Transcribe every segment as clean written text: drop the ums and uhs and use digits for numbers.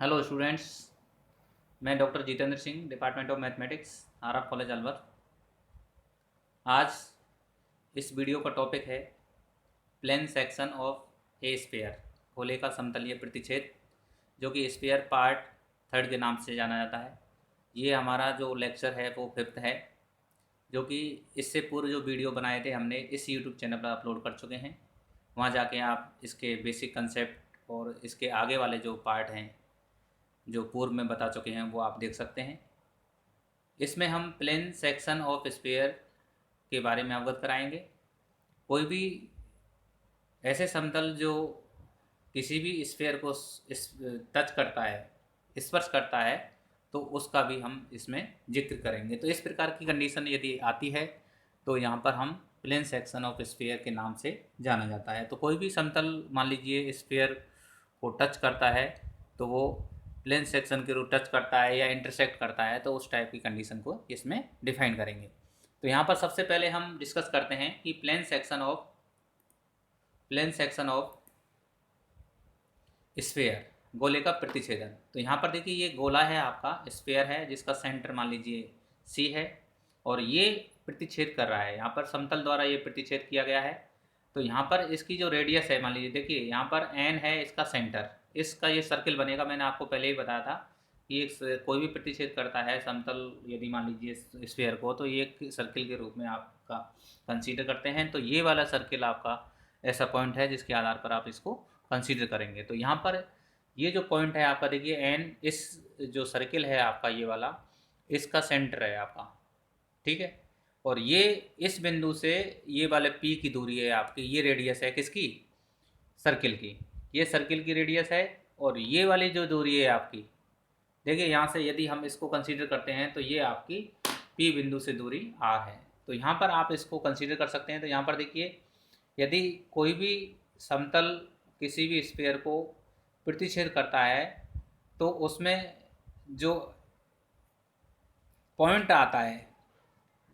Hello students. मैं doctor Jitendra Singh, department of mathematics, R R college Alwar. आज इस वीडियो का टॉपिक है plane section of a sphere, गोले का समतलीय प्रतिच्छेद, जो कि स्फीयर पार्ट थर्ड के नाम से जाना जाता है। ये हमारा जो लेक्चर है वो फिफ्थ है, जो कि इससे पूर्व जो वीडियो बनाए थे हमने इस यूट्यूब चैनल पर अपलोड कर चुके हैं। वहाँ जाके आप इसके बेसिक कंसेप्ट और इसके आगे वाले जो पार्ट हैं जो पूर्व में बता चुके हैं वो आप देख सकते हैं। इसमें हम प्लेन सेक्शन ऑफ स्फीयर के बारे में अवगत कराएंगे। कोई भी ऐसे समतल जो किसी भी स्फीयर को टच करता है, स्पर्श करता है, तो उसका भी हम इसमें जिक्र करेंगे। तो इस प्रकार की कंडीशन यदि आती है तो यहाँ पर हम प्लेन सेक्शन ऑफ स्फीयर के नाम से जाना जाता है। तो कोई भी समतल मान लीजिए स्फीयर को टच करता है तो वो प्लेन सेक्शन के रूप टच करता है या इंटरसेक्ट करता है, तो उस टाइप की कंडीशन को इसमें डिफाइन करेंगे। तो यहाँ पर सबसे पहले हम डिस्कस करते हैं कि प्लेन सेक्शन ऑफ स्फीयर, गोले का प्रतिच्छेदन। तो यहाँ पर देखिए ये गोला है, आपका स्फीयर है जिसका सेंटर मान लीजिए सी है, और ये प्रतिच्छेद कर रहा है। यहाँ पर समतल द्वारा ये प्रतिच्छेद किया गया है। तो यहाँ पर इसकी जो रेडियस है, मान लीजिए देखिए यहाँ पर एन है इसका सेंटर, इसका ये सर्किल बनेगा। मैंने आपको पहले ही बताया था कि कोई भी प्रतिच्छेद करता है समतल यदि मान लीजिए स्फीयर को, तो ये एक सर्किल के रूप में आपका कंसीडर करते हैं। तो ये वाला सर्किल आपका ऐसा पॉइंट है जिसके आधार पर आप इसको कंसीडर करेंगे। तो यहाँ पर ये जो पॉइंट है आपका देखिए एन, इस जो सर्किल है आपका ये वाला, इसका सेंटर है आपका, ठीक है। और ये इस बिंदु से ये वाले पी की दूरी है आपकी, ये रेडियस है किसकी, सर्किल की। ये सर्किल की रेडियस है। और ये वाली जो दूरी है आपकी, देखिए यहाँ से यदि हम इसको कंसीडर करते हैं तो ये आपकी पी बिंदु से दूरी आर है। तो यहाँ पर आप इसको कंसीडर कर सकते हैं। तो यहाँ पर देखिए यदि कोई भी समतल किसी भी स्फीयर को प्रतिच्छेद करता है तो उसमें जो पॉइंट आता है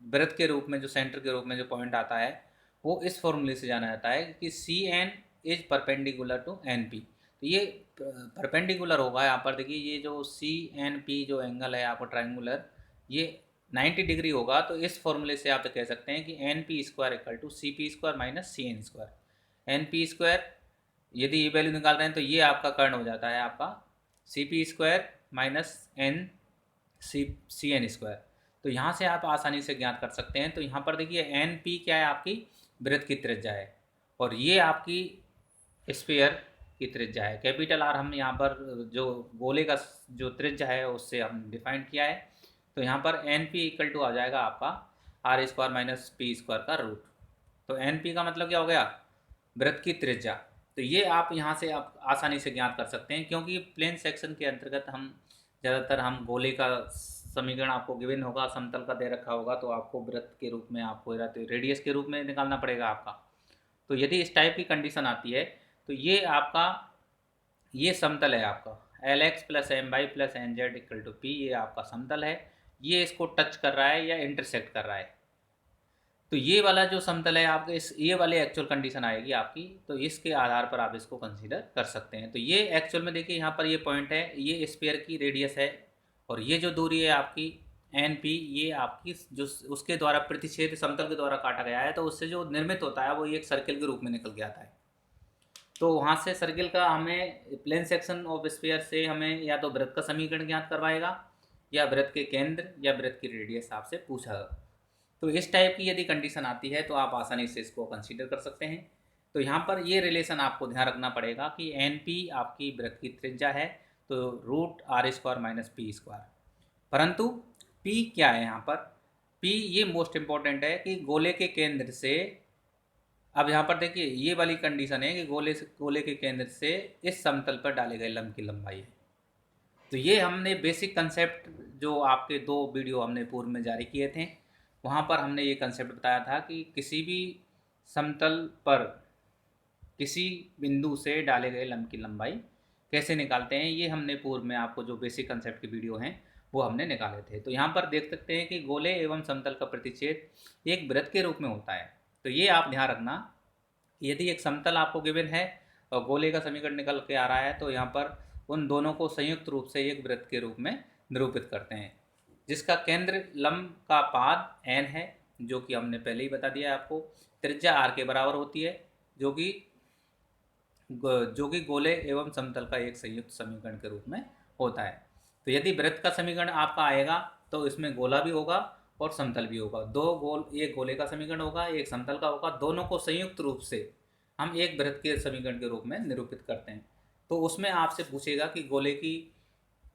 वृत्त के रूप में, जो सेंटर के रूप में जो पॉइंट आता है, वो इस फॉर्मूले से जाना जाता है कि C N is perpendicular to N P. तो ये परपेंडिकुलर होगा। यहाँ पर देखिए ये जो सी एन पी जो एंगल है आपको ट्राइंगुलर, ये 90 डिग्री होगा। तो इस फॉर्मूले से आप कह सकते हैं कि N P square equal to C P square minus C N square. N P square यदि ये वैल्यू निकाल रहे हैं तो ये आपका कर्ण हो जाता है आपका C P square minus N C N square. तो यहाँ से आप आसानी से ज्ञात कर सकते हैं। तो यहाँ पर देखिए एन पी क्या है, आपकी वृत्त की त्रिज्या है, और ये आपकी स्फीयर की त्रिज्या है। कैपिटल आर हम यहाँ पर जो गोले का जो त्रिज्या है उससे हम डिफाइन किया है। तो यहाँ पर एन पी इक्वल टू आ जाएगा आपका R square minus P square का रूट। तो एन पी का मतलब क्या हो गया, वृत्त की त्रिज्या। तो ये आप यहाँ से आप आसानी से ज्ञात कर सकते हैं, क्योंकि प्लेन सेक्शन के अंतर्गत हम ज़्यादातर हम गोले का समीकरण आपको गिवन होगा, समतल का दे रखा होगा, तो आपको वृत्त के रूप में, आपको रेडियस के रूप में निकालना पड़ेगा आपका। तो यदि इस टाइप की कंडीशन आती है तो ये आपका ये समतल है आपका L X plus M Y plus N Z equal to P, ये आपका समतल है। ये इसको टच कर रहा है या इंटरसेक्ट कर रहा है। तो ये वाला जो समतल है आपका, इस ये वाले एक्चुअल कंडीशन आएगी आपकी, तो इसके आधार पर आप इसको कंसीडर कर सकते हैं। तो ये एक्चुअल में देखिए यहाँ पर ये पॉइंट है, ये स्फीयर की रेडियस है, और ये जो दूरी है आपकी एन पी, ये आपकी जो उसके द्वारा प्रतिच्छेद समतल के द्वारा काटा गया है, तो उससे जो निर्मित होता है वो एक सर्किल के रूप में निकल के आता है। तो वहाँ से सर्किल का हमें प्लेन सेक्शन ऑफ स्फीयर से हमें या तो वृत्त का समीकरण ज्ञात करवाएगा, या वृत्त के केंद्र या वृत्त की रेडियस आपसे पूछा। तो इस टाइप की यदि कंडीशन आती है तो आप आसानी से इसको कंसीडर कर सकते हैं। तो यहाँ पर ये रिलेशन आपको ध्यान रखना पड़ेगा कि एन पी आपकी वृत्त की त्रिज्या है, तो root R square minus P square. परंतु पी क्या है यहाँ पर, पी ये मोस्ट इम्पॉर्टेंट है कि गोले के केंद्र से, अब यहाँ पर देखिए ये वाली कंडीशन है कि गोले के केंद्र से इस समतल पर डाले गए लंब की लंबाई है। तो ये हमने बेसिक कंसेप्ट जो आपके दो वीडियो हमने पूर्व में जारी किए थे, वहाँ पर हमने ये कंसेप्ट बताया था कि किसी भी समतल पर किसी बिंदु से डाले गए लंब की लंबाई कैसे निकालते हैं, ये हमने पूर्व में आपको जो बेसिक कंसेप्ट की वीडियो हैं वो हमने निकाले थे। तो यहाँ पर देख सकते हैं कि गोले एवं समतल का प्रतिच्छेद एक वृत्त के रूप में होता है। तो ये आप ध्यान रखना कि यदि एक समतल आपको गिवन है और गोले का समीकरण निकल के आ रहा है, तो यहाँ पर उन दोनों को संयुक्त रूप से एक वृत्त के रूप में निरूपित करते हैं, जिसका केंद्र लंब का पाद n है, जो कि हमने पहले ही बता दिया आपको। त्रिज्या r के बराबर होती है, जो कि गोले एवं समतल का एक संयुक्त समीकरण के रूप में होता है। तो यदि वृत्त का समीकरण आपका आएगा तो इसमें गोला भी होगा और समतल भी होगा। एक गोले का समीकरण होगा, एक समतल का होगा, दोनों को संयुक्त रूप से हम एक वृत्त के समीकरण के रूप में निरूपित करते हैं। तो उसमें आपसे पूछेगा कि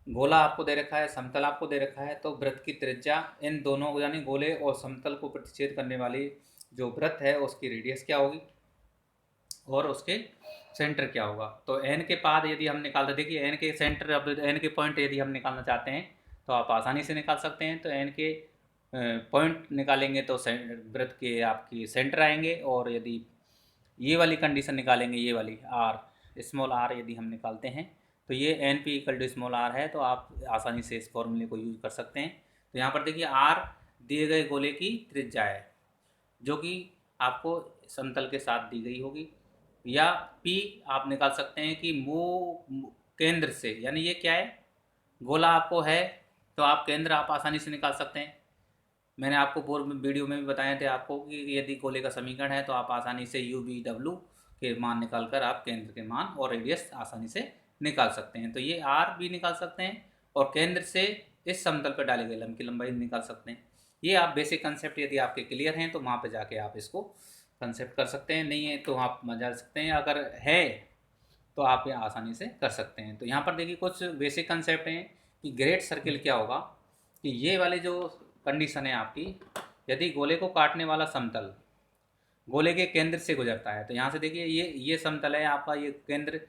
गोला आपको दे रखा है, समतल आपको दे रखा है, तो वृत्त की त्रिज्या इन दोनों यानी गोले और समतल को प्रतिच्छेद करने वाली जो वृत्त है उसकी रेडियस क्या होगी और उसके सेंटर क्या होगा। तो एन के पाद यदि हम निकालते, देखिए एन के सेंटर, अब एन के पॉइंट यदि हम निकालना चाहते हैं तो आप आसानी से निकाल सकते हैं। तो एन के पॉइंट निकालेंगे तो वृत्त के आपकी सेंटर आएंगे, और यदि ये वाली कंडीशन निकालेंगे, ये वाली आर, स्मॉल आर यदि हम निकालते हैं तो ये N P equal to small R है, तो आप आसानी से इस फॉर्मूले को यूज कर सकते हैं। तो यहाँ पर देखिए आर दिए गए गोले की त्रिज्या है, जो कि आपको समतल के साथ दी गई होगी, या पी आप निकाल सकते हैं कि केंद्र से, यानी ये क्या है, गोला आपको है तो आप केंद्र आप आसानी से निकाल सकते हैं। मैंने आपको पूर्व वीडियो में भी बताए थे आपको कि यदि गोले का समीकरण है तो आप आसानी से यू वी डब्ल्यू के मान निकाल कर आप केंद्र के मान और रेडियस आसानी से निकाल सकते हैं। तो ये आर भी निकाल सकते हैं और केंद्र से इस समतल पर डाले गए लंब की लंबाई निकाल सकते हैं। ये आप बेसिक कंसेप्ट यदि आपके क्लियर हैं तो वहाँ पर जाके आप इसको कंसेप्ट कर सकते हैं, नहीं है तो आप मजा सकते हैं, अगर है तो आप ये आसानी से कर सकते हैं। तो यहाँ पर देखिए कुछ बेसिक कंसेप्ट हैं कि ग्रेट सर्किल क्या होगा, कि ये वाले जो कंडीशन है आपकी, यदि गोले को काटने वाला समतल गोले के केंद्र से गुजरता है, तो यहाँ से देखिए ये समतल है आपका, ये केंद्र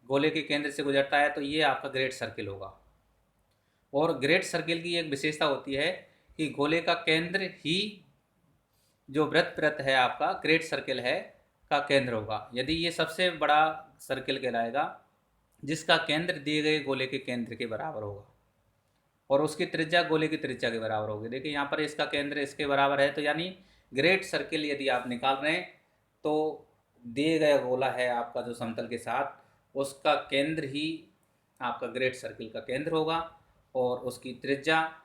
गोले के केंद्र से गुजरता है, तो ये आपका ग्रेट सर्किल होगा। और ग्रेट सर्किल की एक विशेषता होती है कि गोले का केंद्र ही जो वृत्त है आपका ग्रेट सर्किल है का केंद्र होगा। यदि ये सबसे बड़ा सर्किल कहलाएगा जिसका केंद्र दिए गए गोले के केंद्र के बराबर होगा और उसकी त्रिज्या गोले की त्रिज्या के बराबर होगी। देखिए यहाँ पर इसका केंद्र इसके बराबर है, तो यानी ग्रेट सर्किल यदि आप निकाल रहे हैं तो दिए गया गोला है आपका जो समतल के साथ, उसका केंद्र ही आपका ग्रेट सर्किल का केंद्र होगा और उसकी त्रिज्या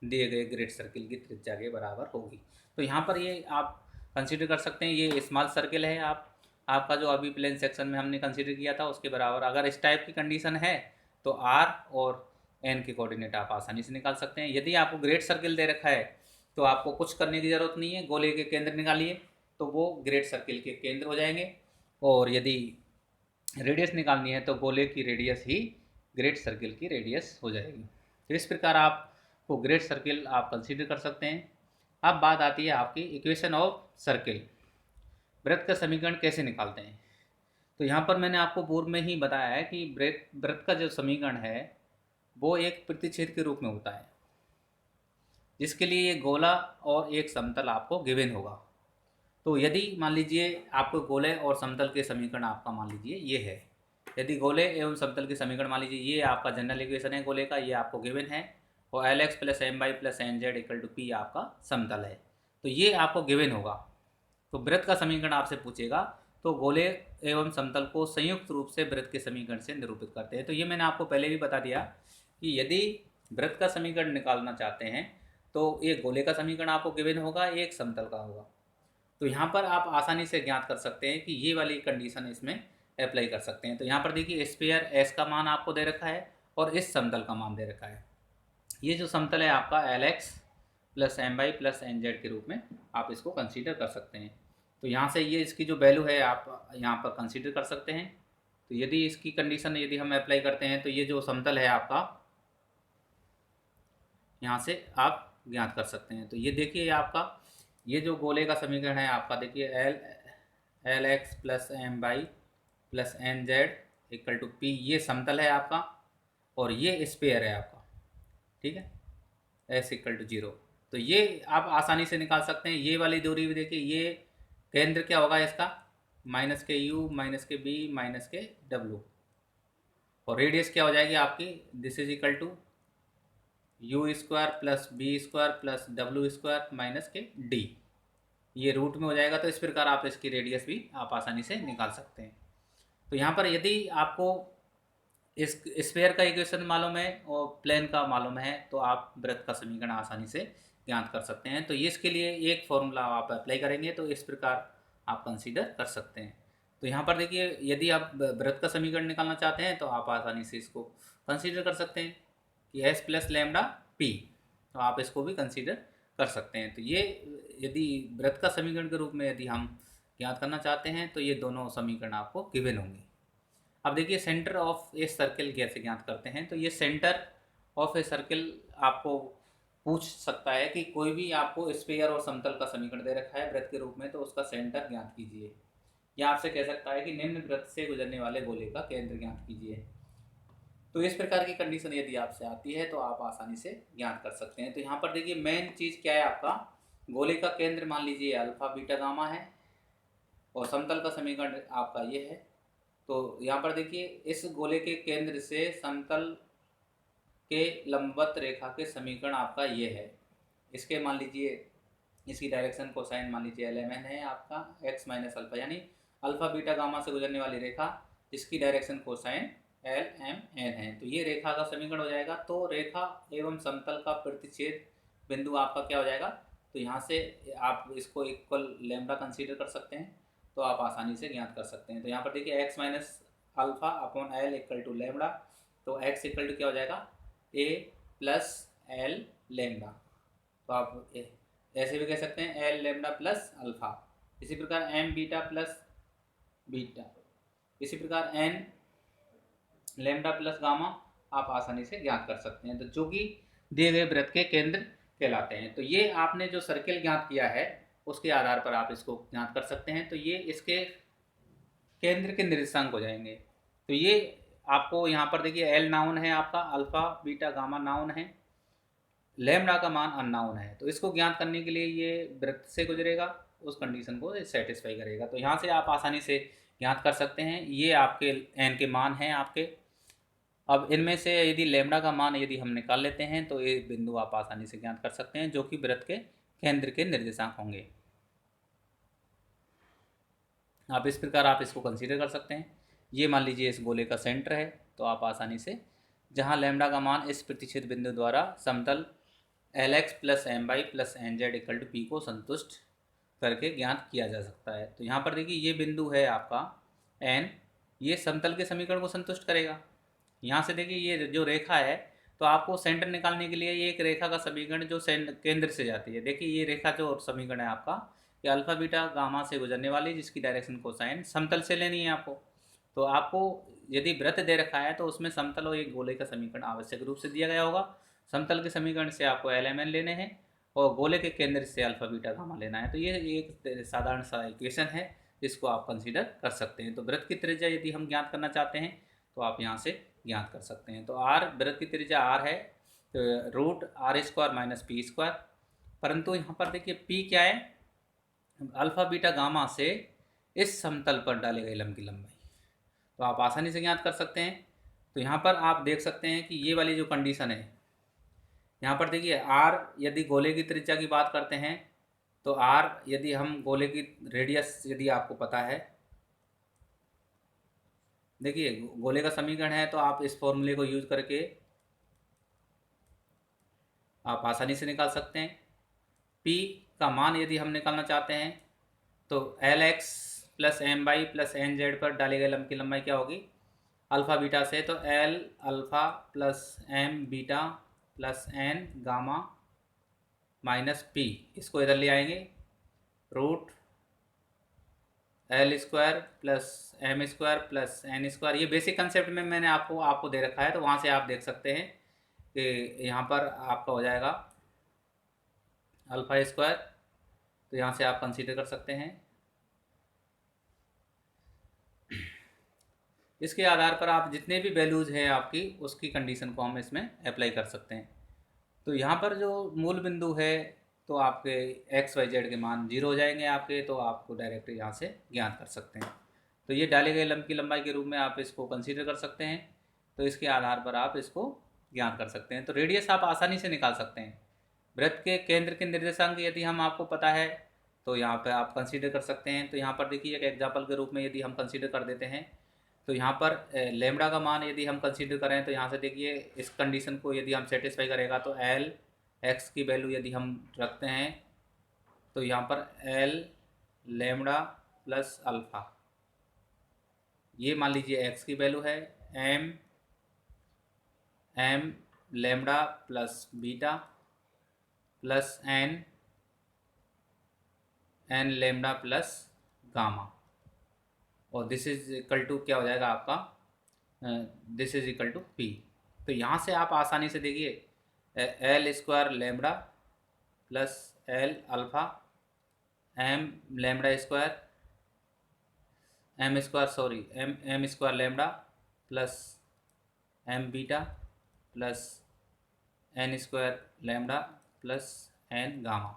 दिए गए ग्रेट सर्किल की त्रिज्या के बराबर होगी। तो यहाँ पर ये आप कंसीडर कर सकते हैं, ये स्मॉल सर्किल है आपका जो अभी प्लेन सेक्शन में हमने कंसीडर किया था उसके बराबर। अगर इस टाइप की कंडीशन है तो आर और एन के कोऑर्डिनेट आप आसानी से निकाल सकते हैं। यदि आपको ग्रेट सर्किल दे रखा है तो आपको कुछ करने की ज़रूरत नहीं है, गोले के केंद्र निकालिए तो वो ग्रेट सर्किल के केंद्र हो जाएंगे, और यदि रेडियस निकालनी है तो गोले की रेडियस ही ग्रेट सर्किल की रेडियस हो जाएगी। तो इस प्रकार आपको ग्रेट सर्किल आप कंसीडर कर सकते हैं। अब बात आती है आपकी इक्वेशन ऑफ सर्किल, वृत्त का समीकरण कैसे निकालते हैं। तो यहाँ पर मैंने आपको पूर्व में ही बताया है कि वृत्त का जो समीकरण है वो एक प्रतिच्छेद के रूप में होता है, जिसके लिए एक गोला और एक समतल आपको गिवन होगा। तो यदि मान लीजिए आपको गोले और समतल के समीकरण आपका मान लीजिए ये है, यदि गोले एवं समतल के समीकरण मान लीजिए ये आपका जनरल इक्वेशन है गोले का, ये आपको गिवन है, और L X plus M Y plus N Z equal to P आपका समतल है, तो ये आपको गिवन होगा। तो वृत्त का समीकरण आपसे पूछेगा तो गोले एवं समतल को संयुक्त रूप से वृत्त के समीकरण से निरूपित करते हैं। तो ये मैंने आपको पहले भी बता दिया कि यदि वृत्त का समीकरण निकालना चाहते हैं तो एक गोले का समीकरण आपको गिवन होगा, एक समतल का होगा। तो यहाँ पर आप आसानी से ज्ञात कर सकते हैं कि ये वाली कंडीशन इसमें अप्लाई कर सकते हैं। तो यहाँ पर देखिए स्फीयर एस का मान आपको दे रखा है और इस समतल का मान दे रखा है। ये जो समतल है आपका L X plus M Y plus N Z के रूप में आप इसको कंसीडर कर सकते हैं। तो यहाँ से ये इसकी जो वैल्यू है आप यहाँ पर कंसीडर कर सकते हैं। तो यदि इसकी कंडीशन यदि हम अप्लाई करते हैं तो ये जो समतल है आपका यहाँ से आप ज्ञात कर सकते हैं। तो ये देखिए आपका ये जो गोले का समीकरण है आपका, देखिए L X plus M Y plus N Z equal to P, ये समतल है आपका और ये स्पेयर है आपका, ठीक है, एस इक्वल टू 0। तो ये आप आसानी से निकाल सकते हैं। ये वाली दूरी भी देखिए, ये केंद्र क्या होगा इसका, माइनस के यू माइनस के बी माइनस के डब्ल्यू, और रेडियस क्या हो जाएगी आपकी, this is equal to U square plus B square plus W square minus के डी, ये रूट में हो जाएगा। तो इस प्रकार आप इसकी रेडियस भी आप आसानी से निकाल सकते हैं। तो यहाँ पर यदि आपको इस स्फीयर का इक्वेशन मालूम है और प्लेन का मालूम है तो आप वृत्त का समीकरण आसानी से ज्ञात कर सकते हैं। तो ये इसके लिए एक फॉर्मूला आप अप्लाई करेंगे तो इस प्रकार आप कंसीडर कर सकते हैं। तो यहाँ पर देखिए, यदि आप वृत्त का समीकरण निकालना चाहते हैं तो आप आसानी से इसको कंसीडर कर सकते हैं कि एस प्लस लैम्डा पी, तो आप इसको भी कंसीडर कर सकते हैं। तो ये यदि वृत्त का समीकरण के रूप में यदि हम ज्ञात करना चाहते हैं तो ये दोनों समीकरण आपको गिवन होंगे। अब देखिए सेंटर ऑफ ए सर्किल कैसे ज्ञात करते हैं। तो ये सेंटर ऑफ ए सर्किल आपको पूछ सकता है कि कोई भी आपको स्फीयर और समतल का समीकरण दे रखा है वृत्त के रूप में, तो उसका सेंटर ज्ञात कीजिए। या आपसे कह सकता है कि निम्न वृत्त से गुजरने वाले गोले का केंद्र ज्ञात कीजिए। तो इस प्रकार की कंडीशन यदि आपसे आती है तो आप आसानी से ज्ञात कर सकते हैं। तो यहाँ पर देखिए मेन चीज़ क्या है, आपका गोले का केंद्र मान लीजिए अल्फा बीटा गामा है और समतल का समीकरण आपका ये है। तो यहाँ पर देखिए इस गोले के केंद्र से समतल के लंबवत रेखा के समीकरण आपका ये है। इसके मान लीजिए इसकी डायरेक्शन कोसाइन मान लीजिए LMN है आपका x माइनस अल्फा, यानी अल्फा बीटा गामा से गुजरने वाली रेखा जिसकी डायरेक्शन कोसाइन LMN है। तो ये रेखा का समीकरण हो जाएगा। तो रेखा एवं समतल का प्रतिच्छेद बिंदु आपका क्या हो जाएगा, तो यहाँ से आप इसको इक्वल लैम्डा कंसीडर कर सकते हैं, तो आप आसानी से ज्ञात कर सकते हैं। तो यहाँ पर देखिए x minus alpha upon L equal to lambda, तो x इक्वल टू क्या हो जाएगा a प्लस एल लैम्डा। तो आप ऐसे भी कह सकते हैं एल लैम्डा प्लस अल्फा। इसी प्रकार एम बीटा प्लस बीटा, इसी प्रकार एन लैम्डा प्लस गामा आप आसानी से ज्ञात कर सकते हैं। तो जो कि दिए गए वृत्त के केंद्र कहलाते हैं। तो ये आपने जो सर्किल ज्ञात किया है उसके आधार पर आप इसको ज्ञात कर सकते हैं। तो ये इसके केंद्र के निर्देशांक हो जाएंगे। तो ये आपको यहाँ पर देखिए एल नाउन है आपका, अल्फा बीटा गामा नाउन है, लैम्डा का मान अननाउन है। तो इसको ज्ञात करने के लिए ये वृत्त से गुजरेगा, उस कंडीशन को सेटिस्फाई करेगा। तो यहाँ से आप आसानी से ज्ञात कर सकते हैं। ये आपके एन के मान हैं आपके। अब इनमें से यदि लैम्डा का मान यदि हम निकाल लेते हैं तो ये बिंदु आप आसानी से ज्ञात कर सकते हैं जो कि वृत्त के केंद्र के निर्देशांक होंगे। आप इस प्रकार आप इसको कंसीडर कर सकते हैं। ये मान लीजिए इस गोले का सेंटर है, तो आप आसानी से जहाँ लैम्डा का मान इस प्रतिच्छेद बिंदु द्वारा समतल Lx plus M Y plus N Z equal to P को संतुष्ट करके ज्ञात किया जा सकता है। तो यहाँ पर देखिए ये बिंदु है आपका n, ये समतल के समीकरण को संतुष्ट करेगा। यहाँ से देखिए ये जो रेखा है, तो आपको सेंटर निकालने के लिए ये एक रेखा का समीकरण जो केंद्र से जाती है, देखिए ये रेखा जो समीकरण है आपका, ये अल्फा बीटा गामा से गुजरने वाली जिसकी डायरेक्शन कोसाइन समतल से लेनी है आपको। तो आपको यदि वृत्त दे रखा है तो उसमें समतल और एक गोले का समीकरण आवश्यक रूप से दिया गया होगा। समतल के समीकरण से आपको LMN लेने हैं और गोले के केंद्र से अल्फा बीटा गामा लेना है। तो ये एक साधारण सा इक्वेशन है जिसको आप कंसीडर कर सकते हैं। तो वृत्त की त्रिज्या यदि हम ज्ञात करना चाहते हैं तो आप यहाँ से ज्ञात कर सकते हैं। तो R, वृत्त की त्रिज्या R है, तो root R square minus P square. परंतु यहाँ पर देखिए P क्या है, अल्फा बीटा गामा से इस समतल पर डाले गए लंब की लंबाई, तो आप आसानी से ज्ञात कर सकते हैं। तो यहाँ पर आप देख सकते हैं कि ये वाली जो कंडीशन है, यहाँ पर देखिए R यदि गोले की त्रिज्या की बात करते हैं तो R यदि हम गोले की रेडियस यदि आपको पता है, देखिए गोले का समीकरण है तो आप इस फॉर्मूले को यूज करके आप आसानी से निकाल सकते हैं। P का मान यदि हम निकालना चाहते हैं तो Lx plus M Y plus N Z पर डाले गए लंब की लंबाई क्या होगी अल्फ़ा बीटा से, तो L alpha plus M beta plus N gamma minus P, इसको इधर ले आएंगे, root L square plus M square plus N square. ये बेसिक कंसेप्ट में मैंने आपको दे रखा है, तो वहाँ से आप देख सकते हैं कि यहाँ पर आपका हो जाएगा अल्फ़ा स्क्वायर, तो यहाँ से आप कंसीडर कर सकते हैं। इसके आधार पर आप जितने भी वैल्यूज़ हैं आपकी उसकी कंडीशन को हम इसमें अप्लाई कर सकते हैं। तो यहाँ पर जो मूल बिंदु है तो आपके एक्स वाई जेड के मान 0 हो जाएंगे आपके, तो आपको डायरेक्ट यहाँ से ज्ञात कर सकते हैं। तो ये डाले गए लंब की लंबाई के रूप में आप इसको कंसीडर कर सकते हैं। तो इसके आधार पर आप इसको ज्ञात कर सकते हैं। तो रेडियस आप आसानी से निकाल सकते हैं। वृत्त के केंद्र के निर्देशांक यदि हम आपको पता है तो यहाँ पर आप कंसीडर कर सकते हैं। तो यहाँ पर देखिए एक एग्जाम्पल के रूप में यदि हम कंसीडर कर देते हैं तो यहाँ पर लेमडा का मान यदि हम कंसीडर करें तो यहाँ से देखिए इस कंडीशन को यदि हम सेटिस्फाई करेगा तो एल एक्स की वैल्यू यदि हम रखते हैं तो यहाँ पर एल लेमडा प्लस अल्फ़ा, ये मान लीजिए एक्स की वैल्यू है, M M lambda plus beta plus N N lambda plus gamma, और दिस इज इक्वल टू क्या हो जाएगा आपका, this is equal to P. तो यहाँ से आप आसानी से देखिए L square lambda plus L alpha M lambda square M square lambda plus M beta plus N square lambda plus N gamma.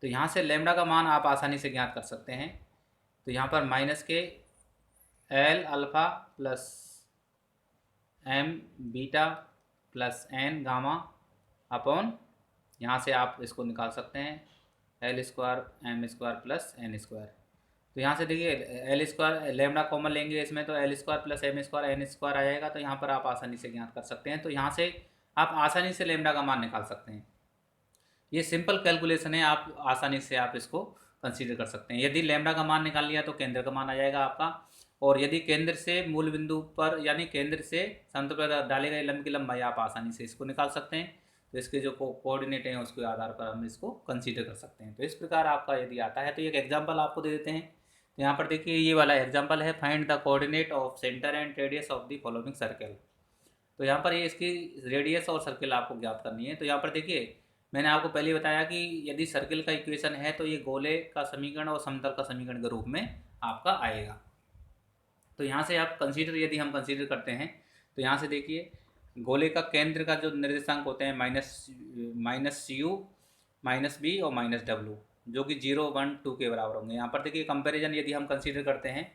तो यहाँ से लेमडा का मान आप आसानी से ज्ञात कर सकते हैं। तो यहाँ पर माइनस के L alpha plus M beta plus N gamma upon, यहाँ से आप इसको निकाल सकते हैं L square M square plus N square. तो यहाँ से देखिए एल स्क्वायर लेमडा कॉमन लेंगे इसमें, तो L square plus M square N square आ जाएगा। तो यहाँ पर आप आसानी से ज्ञात कर सकते हैं। तो यहाँ से आप आसानी से लेमडा का मान निकाल सकते हैं। ये सिंपल कैलकुलेशन है, आप आसानी से आप इसको कंसीडर कर सकते हैं। यदि लेमडा का मान निकाल लिया तो केंद्र का मान आ जाएगा आपका, और यदि केंद्र से मूल बिंदु पर यानी केंद्र से समतल पर डाले गए लंब की लंबाई आप आसानी से इसको निकाल सकते हैं। तो इसके जो कोऑर्डिनेट हैं उसके आधार पर हम इसको कंसीडर कर सकते हैं। तो इस प्रकार आपका यदि आता है तो एक एग्जाम्पल आपको दे देते हैं। तो यहाँ पर देखिए ये वाला एग्जाम्पल है, find the coordinate of centre and radius of the following circle. तो यहाँ पर ये इसकी रेडियस और सर्किल आपको ज्ञात करनी है। तो यहाँ पर देखिए मैंने आपको पहले बताया कि यदि सर्किल का इक्वेशन है तो ये गोले का समीकरण और समतल का समीकरण के रूप में आपका आएगा। तो यहाँ से आप यदि हम कंसीडर करते हैं तो यहाँ से देखिए गोले का केंद्र का जो निर्देशांक होते हैं माइनस यू माइनस बी और माइनस डब्ल्यू, जो कि 0 1 2 के बराबर होंगे। यहाँ पर देखिए कंपैरिजन यदि हम कंसीडर करते हैं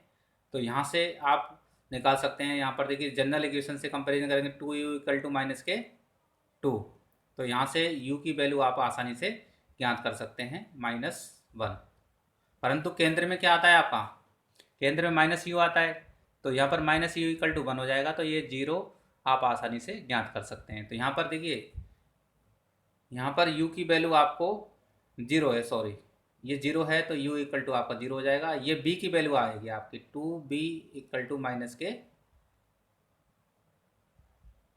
तो यहाँ से आप निकाल सकते हैं। यहाँ पर देखिए जनरल इक्वेशन से कंपैरिजन करेंगे 2u इक्वल टू माइनस के 2, तो यहाँ से u की वैल्यू आप आसानी से ज्ञात कर सकते हैं -1। परंतु केंद्र में क्या आता है आपका, केंद्र में माइनस यू आता है, तो यहाँ पर माइनस यू इक्वल टू 1 हो जाएगा। तो ये 0 आप आसानी से ज्ञात कर सकते हैं। तो यहाँ पर देखिए यहाँ पर u की वैल्यू आपको 0 है, सॉरी ये 0 है, तो u इक्वल टू आपका 0 हो जाएगा। ये b की वैल्यू आएगी आपकी 2b इक्वल टू माइनस के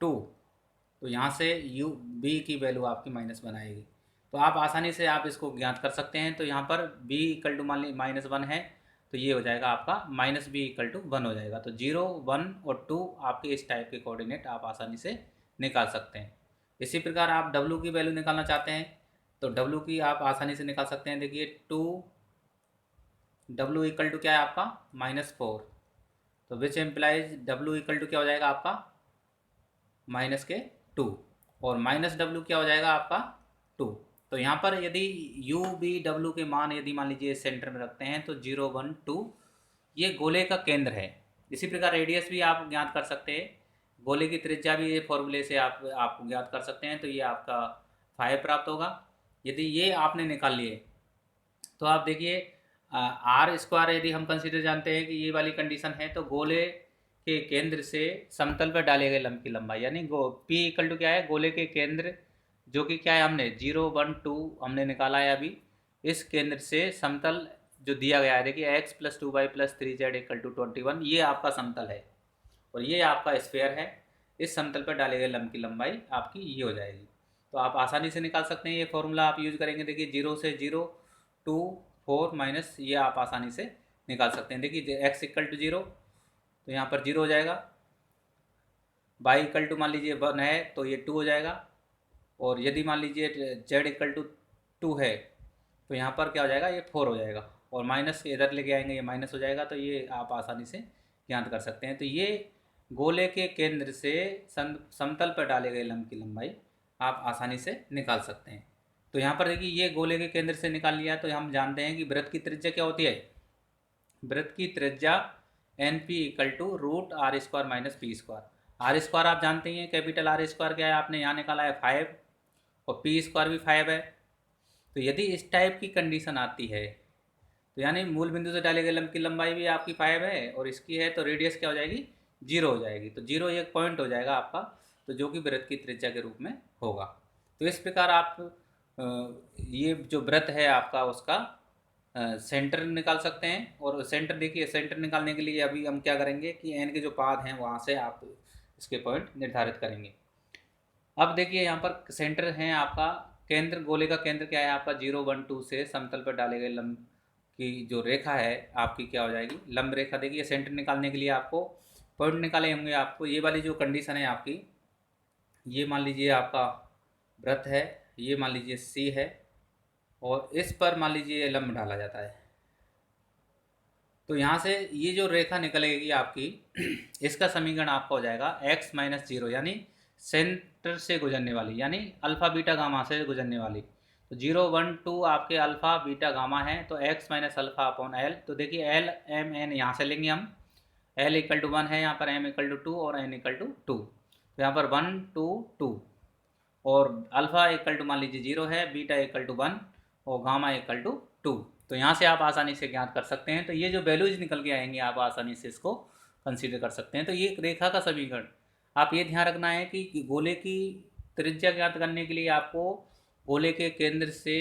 2, तो यहाँ से b की वैल्यू आपकी -1 आएगी। तो आप आसानी से आप इसको ज्ञात कर सकते हैं। तो यहाँ पर b इक्वल टू मान ली -1 है, तो ये हो जाएगा आपका -b इक्वल टू 1 हो जाएगा। तो 0 1 और 2 आपके इस टाइप के कोऑर्डिनेट आप आसानी से निकाल सकते हैं। इसी प्रकार आप w की वैल्यू निकालना चाहते हैं तो w की आप आसानी से निकाल सकते हैं। देखिए 2 w इक्वल टू क्या है आपका -4, तो which implies w equal to क्या हो जाएगा आपका -2, और -w क्या हो जाएगा आपका 2। तो यहाँ पर यदि u v w के मान यदि मान लीजिए सेंटर में रखते हैं तो 0 1 2 ये गोले का केंद्र है। इसी प्रकार रेडियस भी आप ज्ञात कर सकते हैं, गोले की त्रिज्या भी ये फॉर्मूले से आप ज्ञात कर सकते हैं। तो ये आपका 5 प्राप्त होगा। यदि ये आपने निकाल लिए तो आप देखिए आर स्क्वायर यदि हम कंसीडर जानते हैं कि ये वाली कंडीशन है, तो गोले के केंद्र से समतल पर डाले गए लंब की लंबाई यानी पी इक्वल टू क्या है, गोले के केंद्र जो कि क्या है हमने 0 1 2 हमने निकाला है अभी, इस केंद्र से समतल जो दिया गया है देखिए x + 2y + 3z = 21, ये आपका समतल है और ये आपका स्फीयर है। इस समतल पर डाले गए लंब की लंबाई आपकी ये हो जाएगी। तो आप आसानी से निकाल सकते हैं। ये फॉर्मूला आप यूज़ करेंगे, देखिए 0 से 0 2 4 माइनस, ये आप आसानी से निकाल सकते हैं। देखिए x = 0 तो यहाँ पर 0 हो जाएगा, y इक्वल टू मान लीजिए 1 है तो ये 2 हो जाएगा, और यदि मान लीजिए z इक्वल टू 2 है तो यहाँ पर क्या हो जाएगा, ये 4 हो जाएगा, और माइनस इधर लेके आएंगे ये माइनस हो जाएगा। तो ये आप आसानी से ज्ञात कर सकते हैं। तो ये गोले के केंद्र से समतल पर डाले गए लंब की लंबाई आप आसानी से निकाल सकते हैं। तो यहाँ पर देखिए ये गोले के केंद्र से निकाल लिया, तो हम जानते हैं कि वृत्त की त्रिज्या क्या होती है, वृत्त की त्रिज्या NP = √r² - p²। Are square आप जानते हैं, कैपिटल R स्क्वायर क्या है, आपने यहाँ निकाला है 5 और p² भी 5 है। तो यदि इस टाइप की कंडीशन आती है तो यानी मूल बिंदु से डाले गए लंब की लंबाई भी आपकी 5 है और इसकी है, तो रेडियस क्या हो जाएगी जीरो हो जाएगी। तो जीरो एक पॉइंट हो जाएगा आपका, तो जो कि वृत्त की त्रिज्या के रूप में होगा। तो इस प्रकार आप ये जो वृत्त है आपका उसका सेंटर निकाल सकते हैं। और सेंटर देखिए, सेंटर निकालने के लिए अभी हम क्या करेंगे कि एन के जो पाद हैं वहाँ से आप इसके पॉइंट निर्धारित करेंगे। अब देखिए यहाँ पर सेंटर है आपका, केंद्र, गोले का केंद्र क्या है आपका 0 1 2 से समतल पर डाले गए लंब की जो रेखा है आपकी क्या हो जाएगी, लंब रेखा। देखिए सेंटर निकालने के लिए आपको पॉइंट निकाले होंगे। आपको ये वाली जो कंडीशन है आपकी, ये मान लीजिए आपका वृत्त है, ये मान लीजिए सी है, और इस पर मान लीजिए लंब डाला जाता है। तो यहाँ से ये जो रेखा निकलेगी आपकी इसका समीकरण आपका हो जाएगा x माइनस जीरो, यानी सेंटर से गुजरने वाली, यानी अल्फ़ा बीटा गामा से गुजरने वाली। तो 0 1 2 आपके अल्फ़ा बीटा गामा है, तो x minus alpha upon L. तो देखिए एल एम एन यहाँ से लेंगे हम, एल इक्वल टू 1 है यहाँ पर, एम इक्वल टू 2 और एन इक्वल टू 2। तो यहाँ पर 1 2 2, और अल्फ़ा इक्वल टू मान लीजिए 0 है, बीटा इक्वल टू 1 और गामा इक्वल टू 2। तो यहाँ से आप आसानी से ज्ञात कर सकते हैं। तो ये जो वैल्यूज निकल के आएंगे आप आसानी से इसको कंसीडर कर सकते हैं। तो ये रेखा का समीकरण, आप ये ध्यान रखना है कि गोले की त्रिज्या ज्ञात करने के लिए आपको गोले के केंद्र से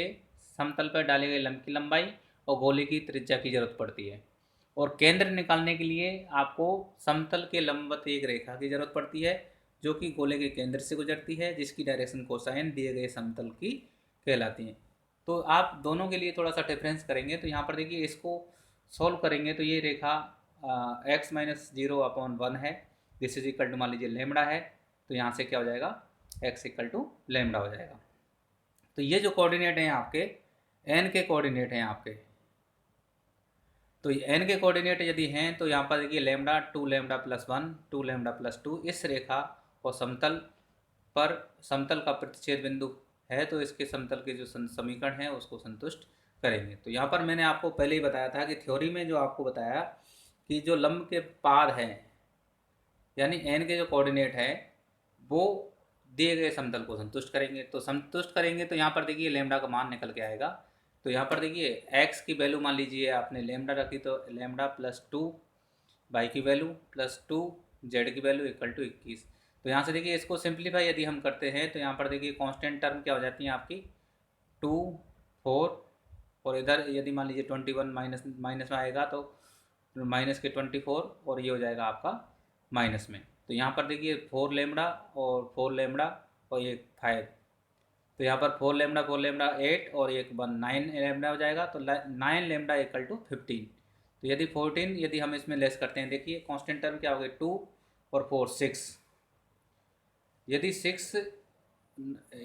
समतल पर डाले गए लंब की लंबाई और गोले की त्रिज्या की जरूरत पड़ती है। और केंद्र निकालने के लिए आपको समतल के लंबवत एक रेखा की जरूरत पड़ती है, जो कि गोले के केंद्र से गुजरती है, जिसकी डायरेक्शन कोसाइन दिए गए समतल की कहलाती है। तो आप दोनों के लिए थोड़ा सा डिफरेंस करेंगे। तो यहाँ पर देखिए इसको सॉल्व करेंगे तो ये रेखा x माइनस जीरो अपॉन 1 है, दिस इज इक्वल टू मान लीजिए लेमड़ा है। तो यहाँ से क्या हो जाएगा, x इक्वल टू लेमड़ा हो जाएगा। तो ये जो कोऑर्डिनेट हैं आपके n के कोऑर्डिनेट हैं आपके, तो n के कोऑर्डिनेट यदि हैं तो यहाँ पर देखिए lambda 2 lambda plus 1 2 lambda plus 2 इस रेखा और समतल पर, समतल का प्रतिच्छेद बिंदु है, तो इसके समतल के जो समीकरण है उसको संतुष्ट करेंगे। तो यहाँ पर मैंने आपको पहले ही बताया था कि थ्योरी में जो आपको बताया कि जो लंब के पाद हैं यानी n के जो कोऑर्डिनेट है वो दिए गए समतल को संतुष्ट करेंगे। तो संतुष्ट करेंगे तो यहाँ पर देखिए लेमड़ा का मान निकल के आएगा। तो यहाँ पर देखिए x की वैल्यू मान लीजिए आपने लेमड़ा रखी, तो लेमड़ा प्लस 2, y की वैल्यू प्लस 2, z की वैल्यू इक्वल टू 21। तो यहाँ से देखिए इसको सिंप्लीफाई यदि हम करते हैं तो यहाँ पर देखिए कांस्टेंट टर्म क्या हो जाती है आपकी 2 4, और इधर यदि मान लीजिए 21 माइनस में आएगा तो माइनस के 24, और ये हो जाएगा आपका माइनस में। तो यहाँ पर देखिए 4 लेमड़ा और 4 लेमड़ा और ये 5, तो यहाँ पर 4 लेमड़ा 8 और एक 1 9 लेमड़ा हो जाएगा। तो 9 लेमड़ा इक्वल टू 15। तो यदि 14 यदि हम इसमें लेस करते हैं, देखिए कांस्टेंट टर्म क्या हो गया 2 और 4 6, यदि 6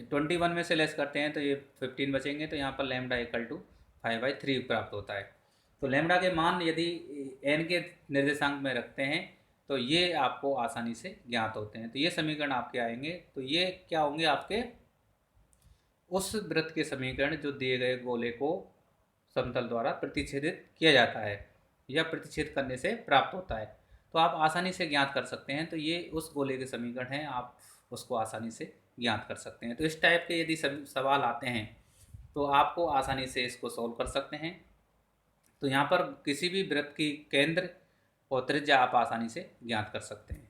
21 में से लेस करते हैं तो ये 15 बचेंगे। तो यहाँ पर लेमड़ा इक्वल टू 5/3 प्राप्त होता है। तो लेमड़ा के मान यदि n के निर्देशांक में रखते हैं तो ये आपको आसानी से ज्ञात होते हैं। तो ये समीकरण आपके आएंगे। तो ये क्या होंगे आपके उस वृत्त के समीकरण जो दिए गए गोले को समतल द्वारा प्रतिच्छेदित किया जाता है या प्रतिच्छेद करने से प्राप्त होता है। तो आप आसानी से ज्ञात कर सकते हैं। तो ये उस गोले के समीकरण हैं, आप उसको आसानी से ज्ञात कर सकते हैं। तो इस टाइप के यदि सवाल आते हैं तो आपको आसानी से इसको सॉल्व कर सकते हैं। तो यहाँ पर किसी भी वृत्त की केंद्र और त्रिज्या आप आसानी से ज्ञात कर सकते हैं।